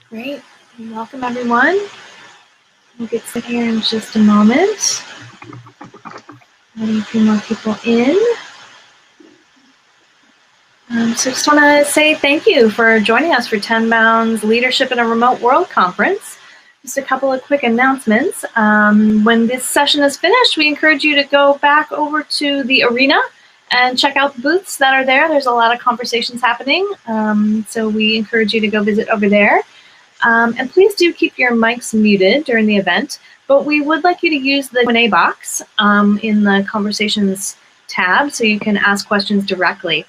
Great. Welcome, everyone. We'll get started here in just a moment. Letting a few more people in. So just want to say thank you for joining us for Tenbound's Leadership in a Remote World Conference. Just a couple of quick announcements. When this session is finished, we encourage you to go back over to the arena and check out the booths that are there. There's a lot of conversations happening, so we encourage you to go visit over there. And please do keep your mics muted during the event, but we would like you to use the Q&A box in the Conversations tab so you can ask questions directly.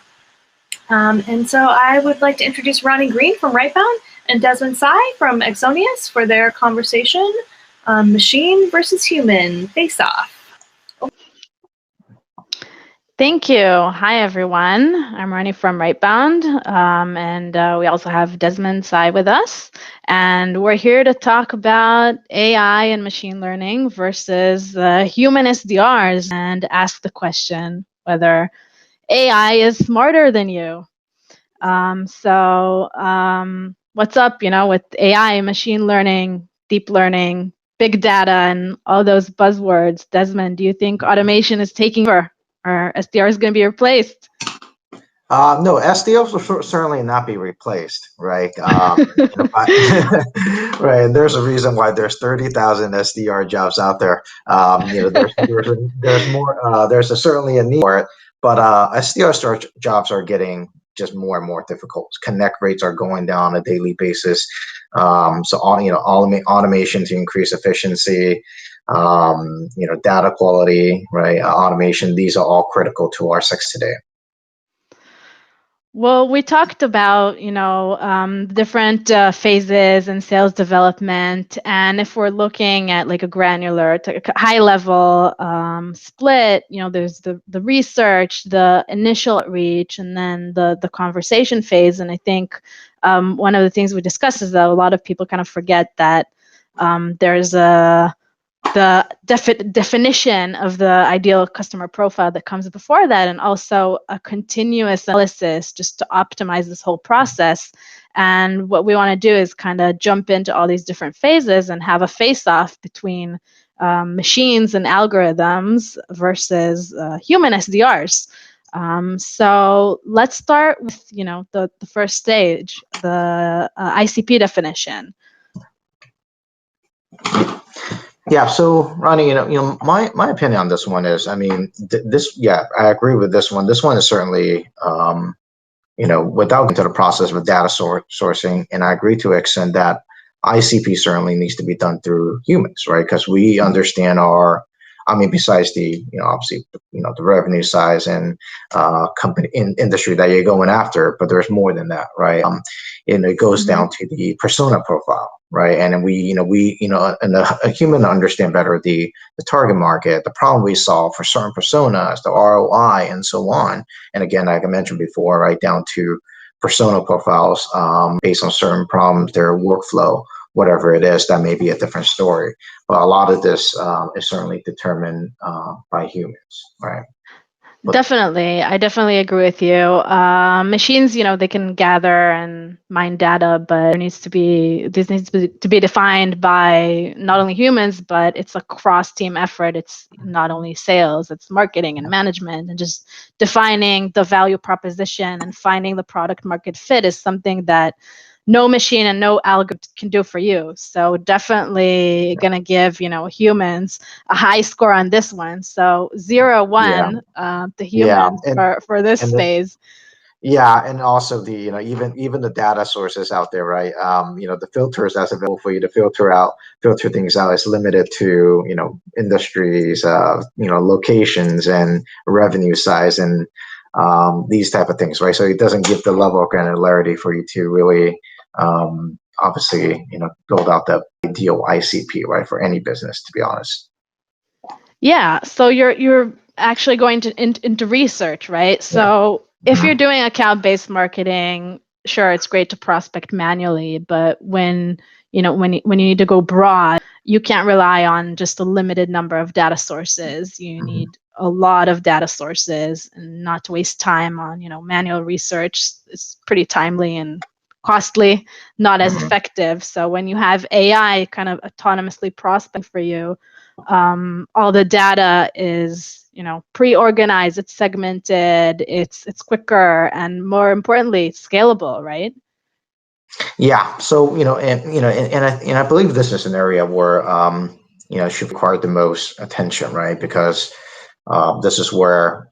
And so I would like to introduce Roni Green from Rightbound and Desmond Tsai from Exonius for their conversation, Machine versus Human, Face Off. Thank you. Hi, everyone. I'm Roni from Rightbound, and we also have Desmond Tsai with us. And we're here to talk about AI and machine learning versus human SDRs and ask the question whether AI is smarter than you. What's up, with AI, machine learning, deep learning, big data, and all those buzzwords? Desmond, do you think automation is taking over? Or SDR is going to be replaced? No, SDRs will certainly not be replaced, right? Right. There's a reason why there's 30,000 SDR jobs out there. There's more. There's certainly a need for it, but SDR jobs are getting just more and more difficult. Connect rates are going down on a daily basis. Automation to increase efficiency. Data quality, right? Automation, these are all critical to our success today. Well, we talked about, different phases in sales development. And if we're looking at like a granular, high level split, there's the research, the initial outreach, and then the conversation phase. And I think one of the things we discussed is that a lot of people kind of forget that there's the definition of the ideal customer profile that comes before that, and also a continuous analysis just to optimize this whole process. And what we want to do is kind of jump into all these different phases and have a face-off between machines and algorithms versus human SDRs. So let's start with the first stage, the ICP definition. Yeah, so Roni, my opinion on this one is, I agree with this one. This one is certainly, without into the process with data sourcing, and I agree to extend that ICP certainly needs to be done through humans, right? Because we understand besides the, obviously, the revenue size and company industry that you're going after, but there's more than that, right? And it goes down to the persona profile, right? And then a human understand better the target market, the problem we solve for certain personas, the ROI, and so on. And again, like I mentioned before, right down to persona profiles based on certain problems, their workflow, whatever it is, that may be a different story. But a lot of this is certainly determined by humans, right? Definitely. I definitely agree with you. Machines, they can gather and mine data, but this needs to be defined by not only humans, but it's a cross-team effort. It's not only sales, it's marketing and management, and just defining the value proposition and finding the product market fit is something that no machine and no algorithm can do for you. So definitely going to give, humans a high score on this one. So 0-1, the humans for this phase. Yeah, and also the even the data sources out there, right? The filters that's available for you to filter things out is limited to industries, locations and revenue size and these type of things, right? So it doesn't give the level of granularity for you to really obviously build out the ideal ICP, right, for any business, to be honest. Yeah, so you're actually going into research, right? So if you're doing account-based marketing, sure, it's great to prospect manually, but when you need to go broad, you can't rely on just a limited number of data sources. You need a lot of data sources, and not to waste time on manual research. It's pretty timely and costly, not as effective. So when you have AI kind of autonomously prospecting for you, all the data is, pre-organized, it's segmented, it's quicker, and more importantly, scalable, right? Yeah. So, and I believe this is an area where, should require the most attention, right? Because this is where,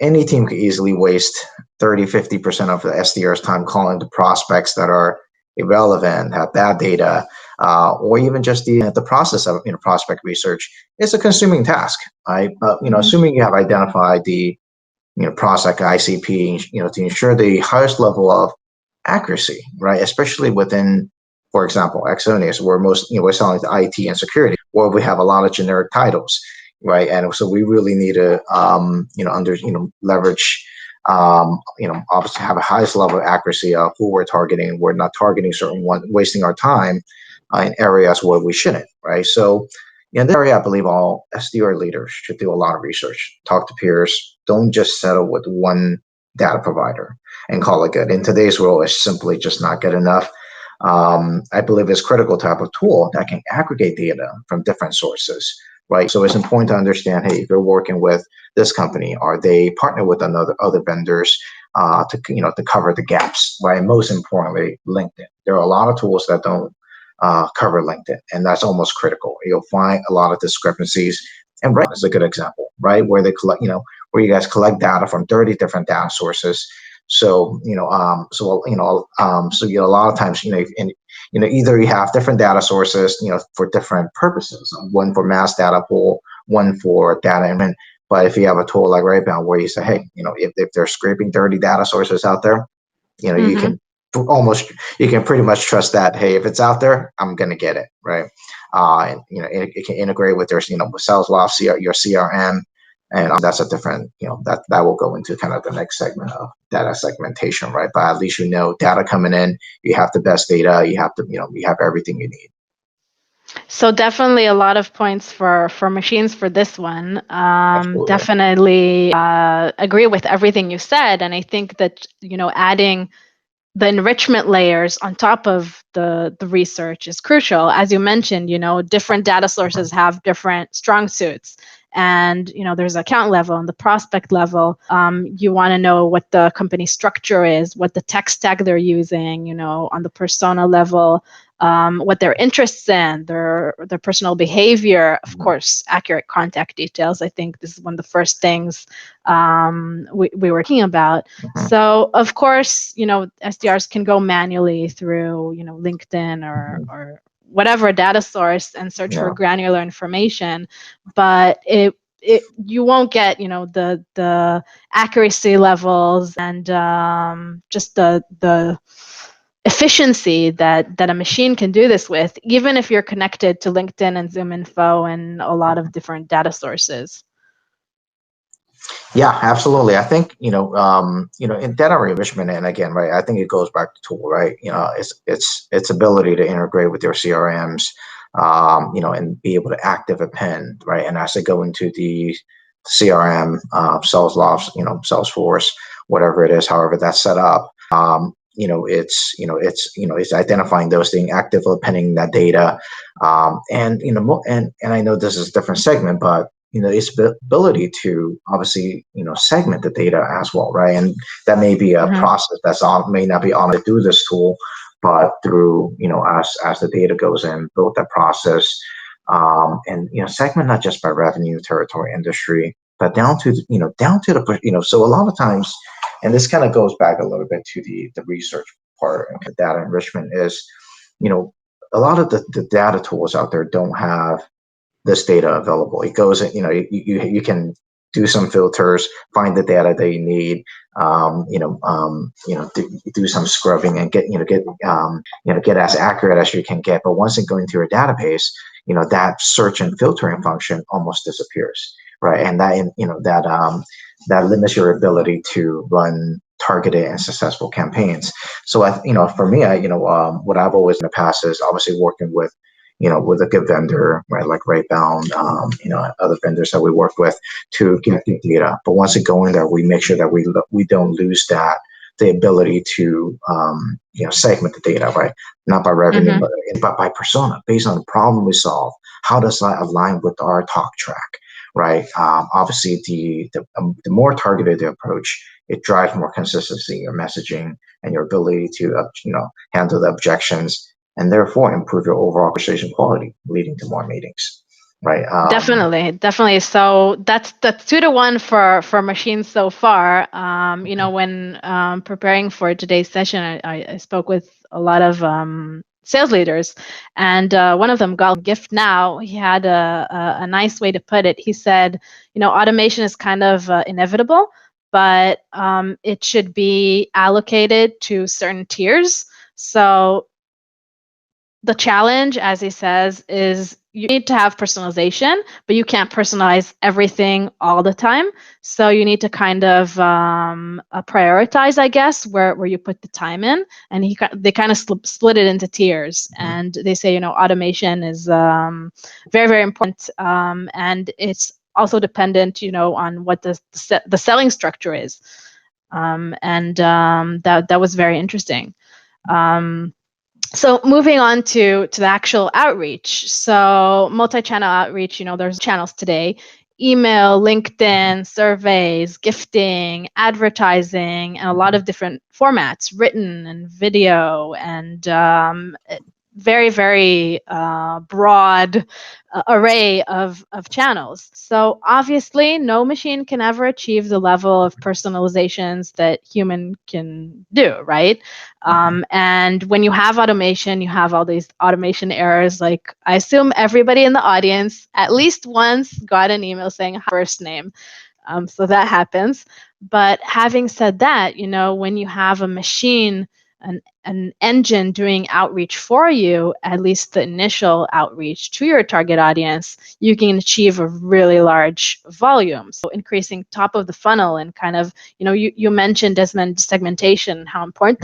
any team could easily waste 30-50% of the SDR's time calling the prospects that are irrelevant, have bad data, or even just the process of prospect research. It's a consuming task, right? But assuming you have identified the prospect ICP, to ensure the highest level of accuracy, right? Especially within, for example, Exonius, where we're selling to IT and security, where we have a lot of generic titles, right? And so we really need to, leverage, obviously have a highest level of accuracy of who we're targeting. We're not targeting certain one, wasting our time in areas where we shouldn't, right? So in this area, I believe all SDR leaders should do a lot of research, talk to peers. Don't just settle with one data provider and call it good. In today's world, it's simply just not good enough. I believe it's critical to have a tool that can aggregate data from different sources, right? So it's important to understand, hey, if you're working with this company, are they partnered with other vendors to cover the gaps, right? And most importantly, LinkedIn. There are a lot of tools that don't cover LinkedIn, and that's almost critical. You'll find a lot of discrepancies, and Reddit is a good example, right? Where they collect, where you guys collect data from 30 different data sources. So, so a lot of times, either you have different data sources, for different purposes, one for mass data pool, one for data enrichment. But if you have a tool like Raybound where you say, hey, if they're scraping 30 data sources out there, you can pretty much trust that, hey, if it's out there, I'm going to get it, right? And, it can integrate with their, Salesloft, your CRM. And that's a different, that will go into kind of the next segment of data segmentation, right? But at least data coming in, you have the best data, you have you have everything you need. So definitely a lot of points for machines for this one. Definitely agree with everything you said. And I think that, adding the enrichment layers on top of the research is crucial. As you mentioned, different data sources have different strong suits. And, there's account level and the prospect level. You want to know what the company structure is, what the tech stack they're using, on the persona level, what their interests in, their personal behavior, of course, accurate contact details. I think this is one of the first things we were talking about. So, of course, SDRs can go manually through, LinkedIn or whatever data source and search for granular information, but you won't get the accuracy levels and just the efficiency that a machine can do this with, even if you're connected to LinkedIn and ZoomInfo and a lot of different data sources. Yeah, absolutely. I think, in data enrichment, and again, right, I think it goes back to tool, right? Its ability to integrate with your CRMs, and be able to active append, right? And as they go into the CRM, Salesloft, Salesforce, whatever it is, however that's set up, it's identifying those things, active appending that data, and I know this is a different segment, but its ability to obviously, segment the data as well, right? And that may be a process may not be on to do this tool, but through, as the data goes in, build that process, and, segment not just by revenue, territory, industry, but down to the, so a lot of times, and this kind of goes back a little bit to the research part and data enrichment is, a lot of the data tools out there don't have this data available. It goes, you can do some filters, find the data that you need, do some scrubbing and get as accurate as you can get. But once it goes into your database, that search and filtering function almost disappears, right? And that limits your ability to run targeted and successful campaigns. So for me, what I've always in the past is obviously working with a good vendor, right, like Raybound, other vendors that we work with to get the data. But once it go in there, we make sure that we don't lose that the ability to segment the data, right? Not by revenue, but by persona, based on the problem we solve. How does that align with our talk track, right? Obviously, the more targeted the approach, it drives more consistency in your messaging and your ability to handle the objections, and therefore improve your overall conversation quality, leading to more meetings. Right. Definitely. So that's 2-to-1 for machines so far. When preparing for today's session, I spoke with a lot of sales leaders, and one of them got a gift now. He had a nice way to put it. He said, automation is kind of inevitable, but it should be allocated to certain tiers. So the challenge, as he says, is you need to have personalization, but you can't personalize everything all the time. So you need to kind of prioritize, I guess, where you put the time in. And they kind of split it into tiers. And they say, automation is very, very important. And it's also dependent, on what the selling structure is. That was very interesting. So moving on to the actual outreach. So multi-channel outreach, there's channels today: email, LinkedIn, surveys, gifting, advertising, and a lot of different formats, written and video, and very, very broad array of channels. So obviously, no machine can ever achieve the level of personalizations that human can do, right? And when you have automation, you have all these automation errors. Like, I assume everybody in the audience at least once got an email saying first name. So that happens. But having said that, when you have a machine, an engine doing outreach for you, at least the initial outreach to your target audience, you can achieve a really large volume. So increasing top of the funnel, and kind of, you mentioned, Desmond, segmentation, how important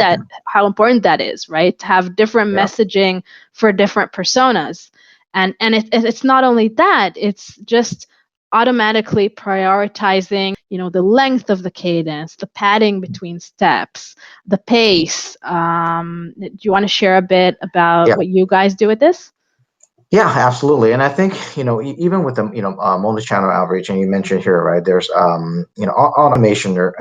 that is, right? To have different messaging for different personas. And it's not only that, it's just automatically prioritizing, the length of the cadence, the padding between steps, the pace. Do you want to share a bit about what you guys do with this? Yeah, absolutely. And I think, even with the, multi-channel outreach, and you mentioned here, right, there's, automation or,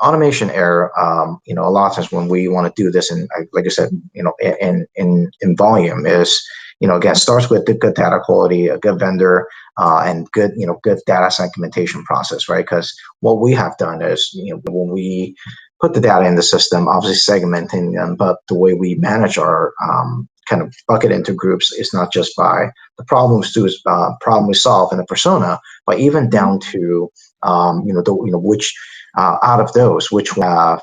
automation error, a lot of times when we want to do this, and like I said, in volume is, again, starts with the good data quality, a good vendor, and good data segmentation process, right? Because what we have done is, when we put the data in the system, obviously segmenting them, but the way we manage our kind of bucket into groups is not just by the problem we solve in the persona, but even down to which out of those, which have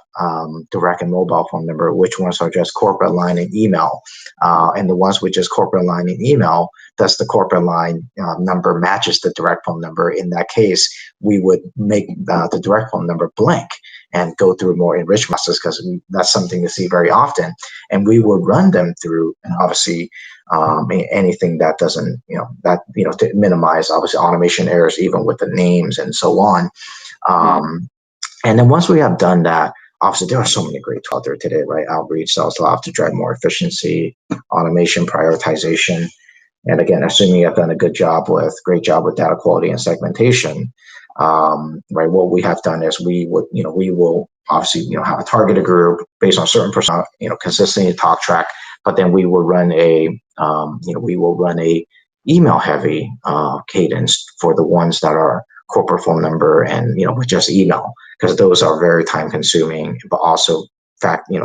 direct and mobile phone number, which ones are just corporate line and email, and the ones with just corporate line and email, thus the corporate line number matches the direct phone number. In that case, we would make the direct phone number blank and go through more enrichment process, because that's something you see very often. And we would run them through, and obviously anything that doesn't, to minimize obviously automation errors, even with the names and so on. And then once we have done that, obviously there are so many great tools out there today, right? Outreach, sales lab to drive more efficiency, automation, prioritization. And again, assuming I've done a great job with data quality and segmentation, right? What we have done is we will obviously, have a targeted group based on certain persona, consistently talk track, but then we will run a email heavy cadence for the ones that are corporate phone number and, with just email, because those are very time consuming, but also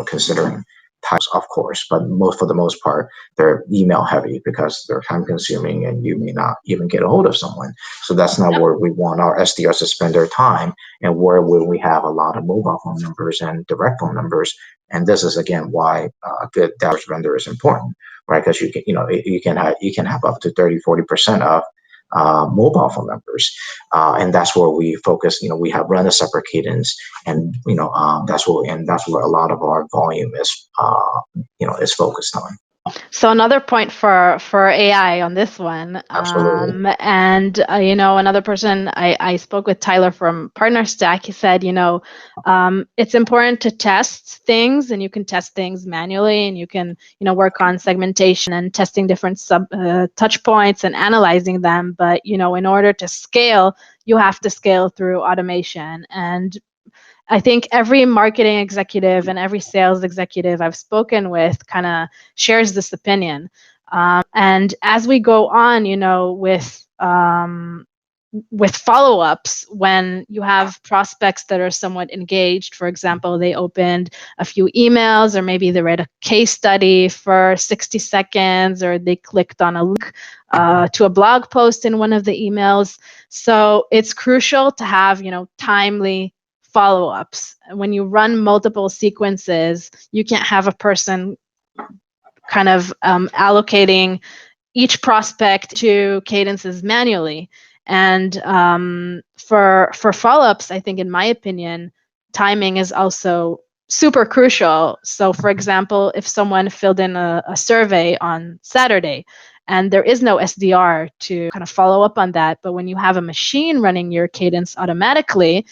considering types, of course, but for the most part, they're email heavy because they're time consuming and you may not even get a hold of someone. So that's not where we want our SDRs to spend their time, and where will we have a lot of mobile phone numbers and direct phone numbers. And this is again why a good data vendor is important, right? Because you can have up to 30-40% of mobile phone numbers, and that's where we focus. We have run a separate cadence, and that's where a lot of our volume is focused on. So another point for AI on this one, Absolutely. and another person I spoke with, Tyler from Partner Stack, he said, it's important to test things, and you can test things manually, and you can work on segmentation and testing different touch points and analyzing them. But in order to scale, you have to scale through automation. And I think every marketing executive and every sales executive I've spoken with kind of shares this opinion. And as we go on, with follow-ups, when you have prospects that are somewhat engaged, for example, they opened a few emails, or maybe they read a case study for 60 seconds, or they clicked on a link to a blog post in one of the emails. So it's crucial to have, timely follow-ups. When you run multiple sequences, you can't have a person kind of allocating each prospect to cadences manually. And for follow-ups, I think, in my opinion, timing is also super crucial. So, for example, if someone filled in a survey on Saturday, and there is no SDR to kind of follow up on that, but when you have a machine running your cadence automatically,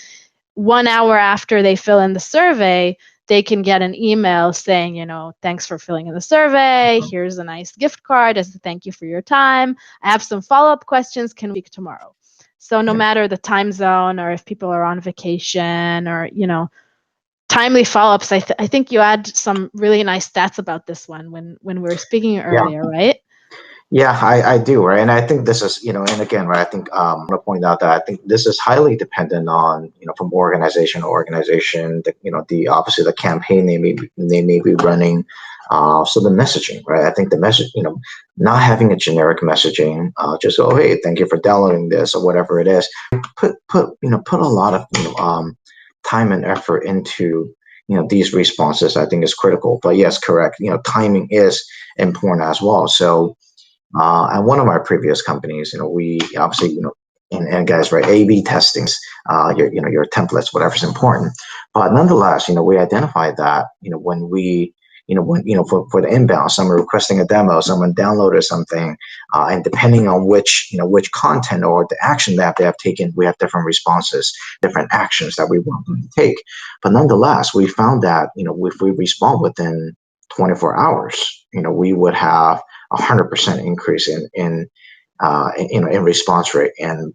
1 hour after they fill in the survey, they can get an email saying, thanks for filling in the survey. Here's a nice gift card as a thank you for your time. I have some follow-up questions. Can we speak tomorrow? So no matter the time zone, or if people are on vacation, or, timely follow-ups, I think you had some really nice stats about this one when we were speaking earlier, right? Yeah, I do, right? And I think this is, and again, right, I think I want to point out that I think this is highly dependent on, from organization to organization, the obviously the campaign they may be running. So the messaging, right? I think the message, not having a generic messaging, just, oh, hey, thank you for downloading this, or whatever it is. Put a lot of time and effort into these responses. I think is critical. But yes, correct. Timing is important as well. So. At one of our previous companies, we obviously, and guys, right, A/B testings, your templates, whatever's important. But nonetheless, we identified that, when we, for the inbound, someone requesting a demo, someone downloaded something, and depending on which content or the action that they have taken, we have different responses, different actions that we want them to take. But nonetheless, we found that, if we respond within 24 hours, we would have 100% increase in response rate and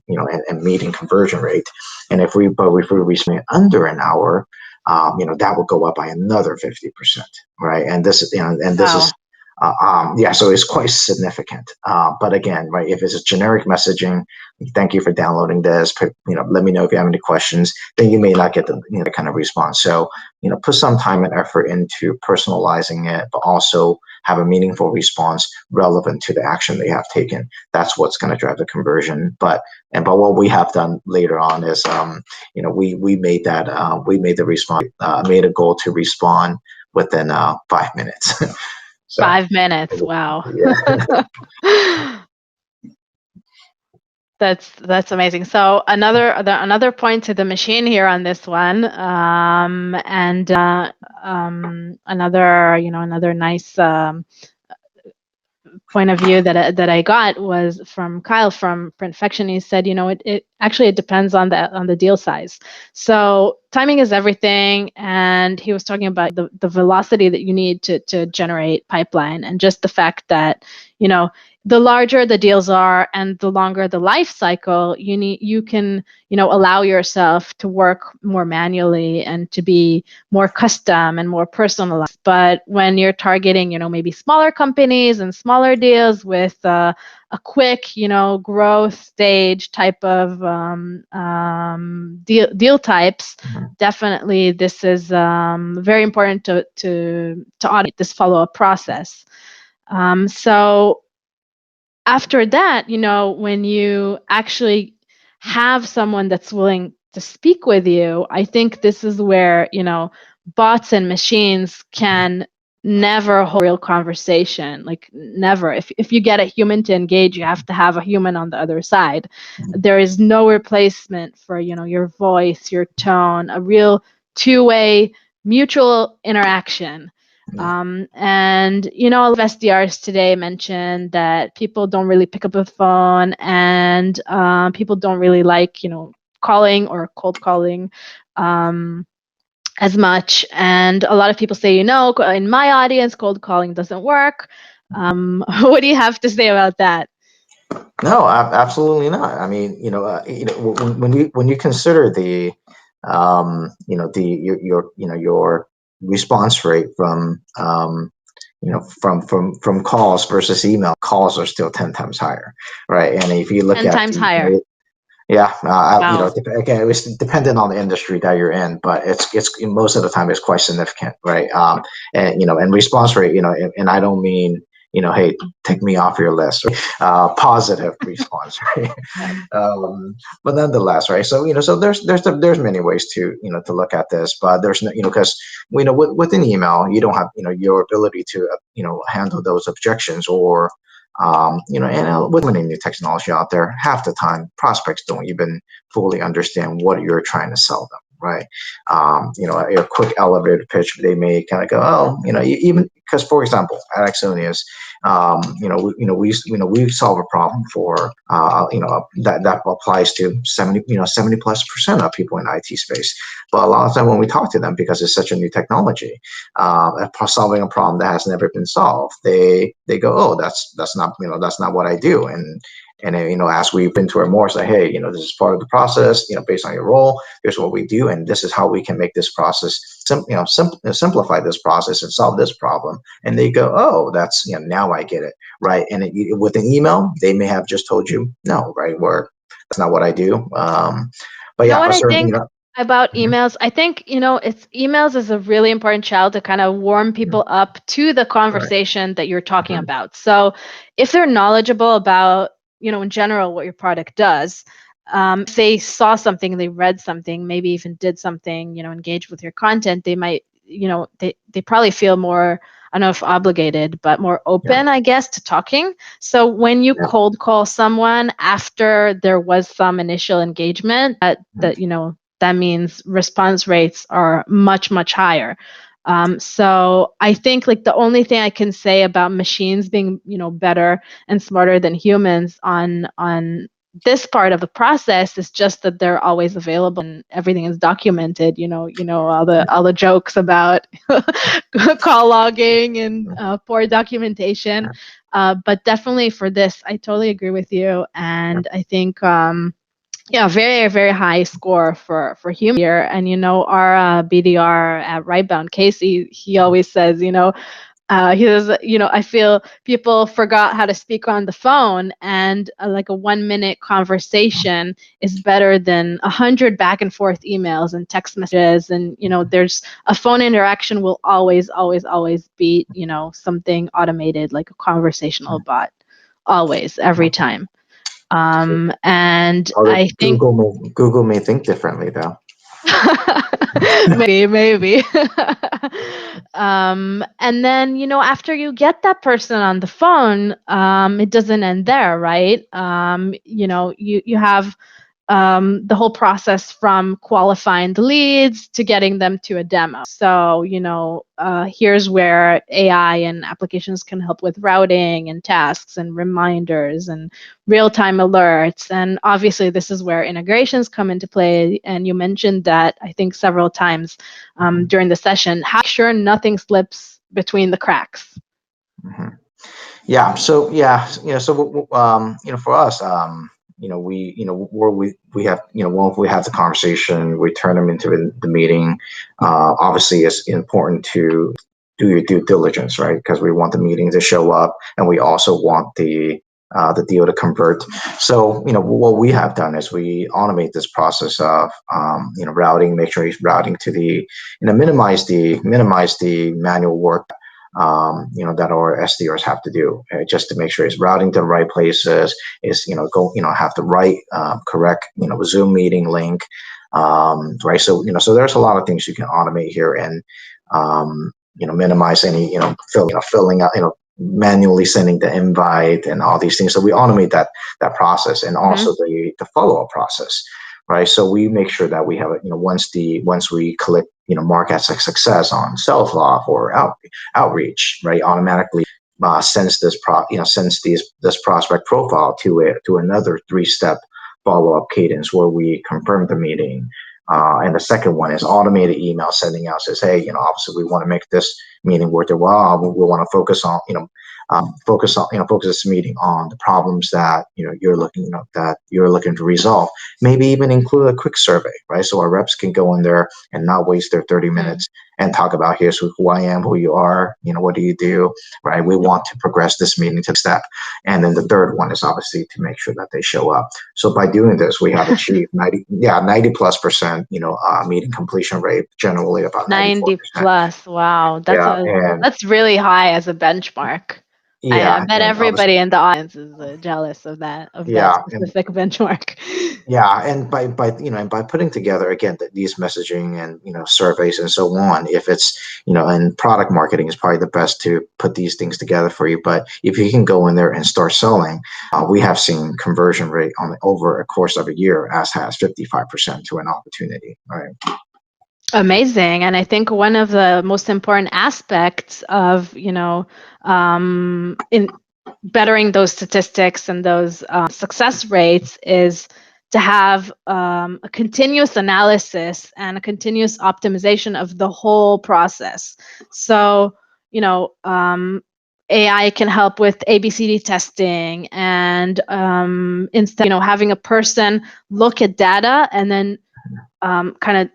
meeting conversion rate. And if we respond under an hour, that would go up by another 50%, right? And this is so it's quite significant. But again, right, if it's a generic messaging, thank you for downloading this, let me know if you have any questions, then you may not get the kind of response. So, put some time and effort into personalizing it, but also have a meaningful response relevant to the action they have taken. That's what's going to drive the conversion. But what we have done later on is, we made the response, made a goal to respond within 5 minutes. So, 5 minutes. Wow. Yeah. That's amazing. So another point to the machine here on this one, and another nice point of view that I got was from Kyle from Printfection. He said, it actually depends on the deal size. So timing is everything, and he was talking about the velocity that you need to generate pipeline, and just the fact that the larger the deals are and the longer the life cycle, you can allow yourself to work more manually and to be more custom and more personalized. But when you're targeting maybe smaller companies and smaller deals with a quick growth stage type of deal types, definitely this is very important to automate this follow-up process. So after that, when you actually have someone that's willing to speak with you, I think this is where, bots and machines can never hold a real conversation, like never. If you get a human to engage, you have to have a human on the other side. There is no replacement for, your voice, your tone, a real two-way mutual interaction. And, you know, a lot of SDRs today mentioned that people don't really pick up the phone, and people don't really like, you know, calling or cold calling as much. And a lot of people say, you know, in my audience, cold calling doesn't work. What do you have to say about that? No, absolutely not. I mean, when you consider the, your response rate from, from calls versus email, calls are still 10 times higher, right? And if you look 10 at times higher. Yeah, Wow. again, it's dependent on the industry that you're in, but it's most of the time it's quite significant, right? And response rate, and I don't mean, hey, take me off your list, positive response, right? But nonetheless, right? So so there's many ways to to look at this, but there's no, because within email you don't have your ability to handle those objections, or and with many new technology out there, half the time prospects don't even fully understand what you're trying to sell them, right? A quick elevator pitch, they may kind of go, oh, even because, for example, at Axonius, we solve a problem for, that applies to 70+% of people in IT space. But a lot of time when we talk to them, because it's such a new technology, solving a problem that has never been solved, they go, oh, that's not what I do. And as we've been to our more, say, hey, this is part of the process. Based on your role, here's what we do, and this is how we can make this process, simplify this process and solve this problem. And they go, oh, that's now I get it, right? And with an email, they may have just told you no, right? Or that's not what I do. But You know yeah, what a I certain, think about emails? I think, it's emails is a really important channel to kind of warm people up to the conversation that you're talking about. So if they're knowledgeable about, in general, what your product does, if they saw something, they read something, maybe even did something, engaged with your content, they might, they probably feel more, I don't know if obligated, but more open, I guess, to talking. So when you cold call someone after there was some initial engagement, that means response rates are much, much higher. So I think like the only thing I can say about machines being, better and smarter than humans on this part of the process is just that they're always available and everything is documented. All the jokes about call logging and poor documentation. But definitely for this, I totally agree with you, and I think very, very high score for human here. And our BDR at Rightbound, Casey, he always says, he says, I feel people forgot how to speak on the phone, and like a 1-minute conversation is better than 100 back and forth emails and text messages. And, there's a phone interaction will always, always, always beat, something automated like a conversational bot, always, every time. And I think Google may think differently, though. maybe. And then, after you get that person on the phone, it doesn't end there, right? You have the whole process from qualifying the leads to getting them to a demo. So, here's where AI and applications can help with routing and tasks and reminders and real-time alerts. And obviously, this is where integrations come into play. And you mentioned that, I think, several times during the session. How to make sure nothing slips between the cracks? Yeah. So for us, we have, once we have the conversation, we turn them into the meeting. Obviously, it's important to do your due diligence, right? Because we want the meeting to show up, and we also want the deal to convert. So, what we have done is we automate this process of, routing, make sure he's routing to the, minimize the manual work that our SDRs have to do, just to make sure it's routing to the right places, is have the right correct Zoom meeting link, right? So so there's a lot of things you can automate here, and minimize any filling out, manually sending the invite and all these things. So we automate that process, and also the follow-up process, right? So we make sure that we have it, once we collect mark as a success on self-love or outreach, right? Automatically sends this this prospect profile to another 3-step follow-up cadence where we confirm the meeting. And the second one is automated email sending out, says, hey, obviously we want to make this meeting worth their while. We want to focus on, focus this meeting on the problems that you're looking to resolve. Maybe even include a quick survey, right? So our reps can go in there and not waste their 30 minutes and talk about, here's who I am, who you are, what do you do, right? We want to progress this meeting to the step. And then the third one is obviously to make sure that they show up. So by doing this, we have achieved 90+% meeting completion rate, generally about 90 plus. Wow, that's really high as a benchmark. I bet everybody in the audience is jealous of that specific benchmark. Yeah, and by putting together again these messaging and surveys and so on, if it's and product marketing is probably the best to put these things together for you. But if you can go in there and start selling, we have seen conversion rate over a course of a year as has 55% to an opportunity. Right. Amazing. And I think one of the most important aspects of, in bettering those statistics and those success rates is to have a continuous analysis and a continuous optimization of the whole process. So, AI can help with ABCD testing and instead, having a person look at data and then kind of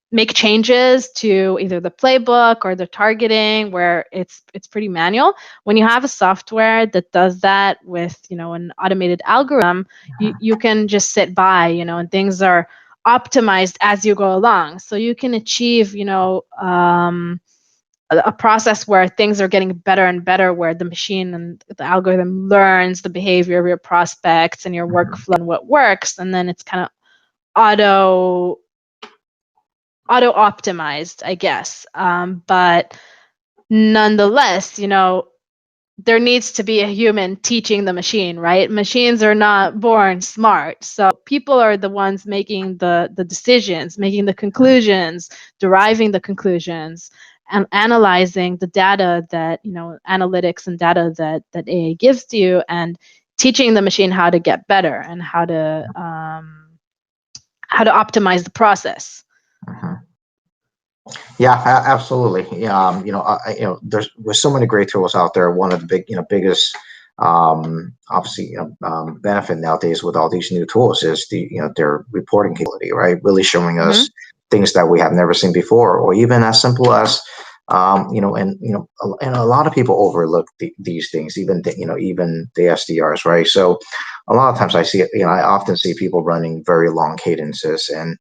make changes to either the playbook or the targeting where it's pretty manual. When you have a software that does that with an automated algorithm, you can just sit by and things are optimized as you go along, so you can achieve a process where things are getting better and better, where the machine and the algorithm learns the behavior of your prospects and your workflow and what works, and then it's kind of auto optimized, I guess. But nonetheless, there needs to be a human teaching the machine, right? Machines are not born smart. So people are the ones making the decisions, making the conclusions, deriving the conclusions, and analyzing the data that, analytics and data that AI gives to you, and teaching the machine how to get better and how to optimize the process. Yeah, absolutely. There's so many great tools out there. One of the biggest, obviously, benefit nowadays with all these new tools is their reporting capability, right? Really showing us things that we have never seen before, or even as simple as, and a lot of people overlook these things, even the SDRs, right? So a lot of times I often see people running very long cadences, and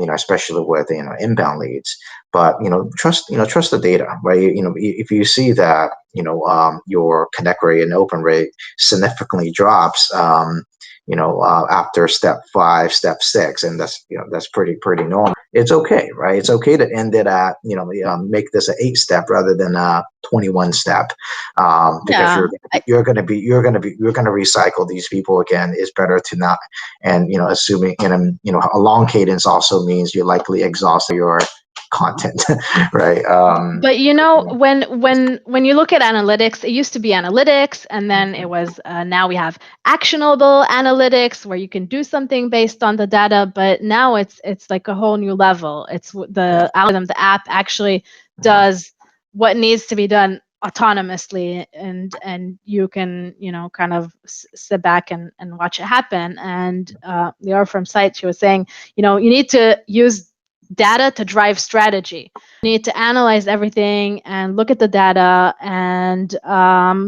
especially with inbound leads. But trust the data, right? If you see that your connect rate and open rate significantly drops, after step 5, step 6, and that's pretty normal. It's okay, right? It's okay to end it at make this an 8-step rather than a 21-step, because you're going to recycle these people again. It's better to not, and assuming a long cadence also means you likely exhaust your content, right? But when you look at analytics, it used to be analytics, and then it was now we have actionable analytics where you can do something based on the data. But now it's like a whole new level. It's the algorithm, the app actually does what needs to be done autonomously, and you can kind of sit back and watch it happen. And Lior from Site, she was saying, you need to use data to drive strategy. You need to analyze everything and look at the data and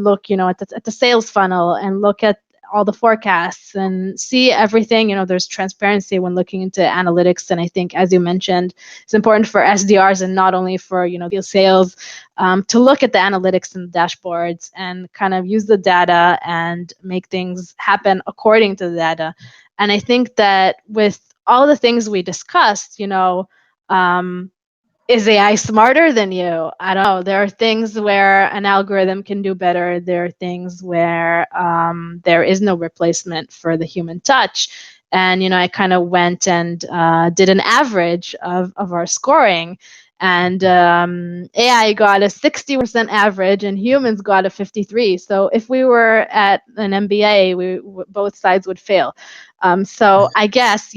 look, at the sales funnel, and look at all the forecasts and see everything. There's transparency when looking into analytics, and I think, as you mentioned, it's important for SDRs and not only for the sales to look at the analytics and the dashboards and kind of use the data and make things happen according to the data. And I think that with all the things we discussed, is AI smarter than you? I don't know. There are things where an algorithm can do better. There are things where there is no replacement for the human touch. And, I kind of went and did an average of our scoring. And AI got a 60% average and humans got a 53. So if we were at an MBA, both sides would fail. So I guess,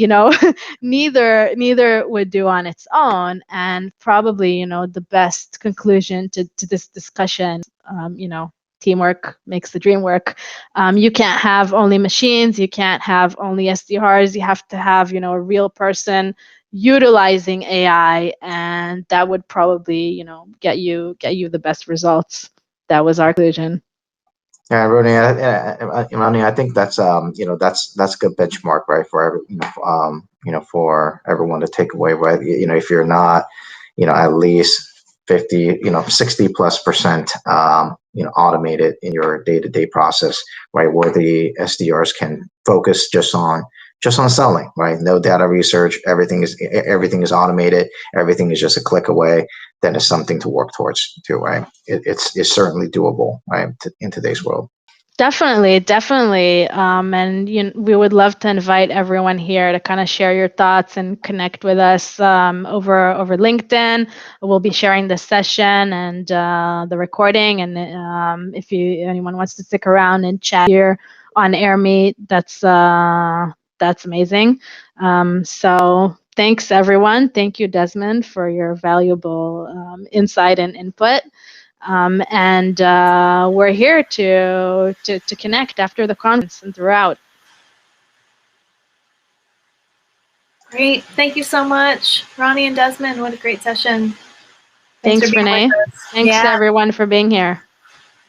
neither would do on its own. And probably, the best conclusion to this discussion, teamwork makes the dream work. You can't have only machines. You can't have only SDRs. You have to have, a real person utilizing AI, and that would probably, get you the best results. That was our conclusion. Yeah, Roni, I think that's that's a good benchmark, right, for for everyone to take away, right? If you're not, at least 50, 60+% automated in your day-to-day process, right, where the SDRs can focus just on selling, right? No data research, everything is automated, everything is just a click away. Then it's something to work towards too, right? It's certainly doable, right, in today's world. Definitely. And we would love to invite everyone here to kind of share your thoughts and connect with us over LinkedIn. We'll be sharing this session and the recording. And if anyone wants to stick around and chat here on AirMeet, that's amazing. So thanks, everyone. Thank you, Desmond, for your valuable insight and input. And we're here to connect after the conference and throughout. Great. Thank you so much, Roni and Desmond. What a great session. Thanks Renee. Thanks to everyone for being here.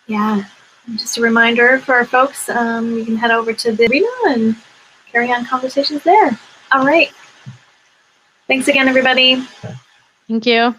Yeah. And just a reminder for our folks, you can head over to the arena and carry on conversations there. All right. Thanks again, everybody. Thank you.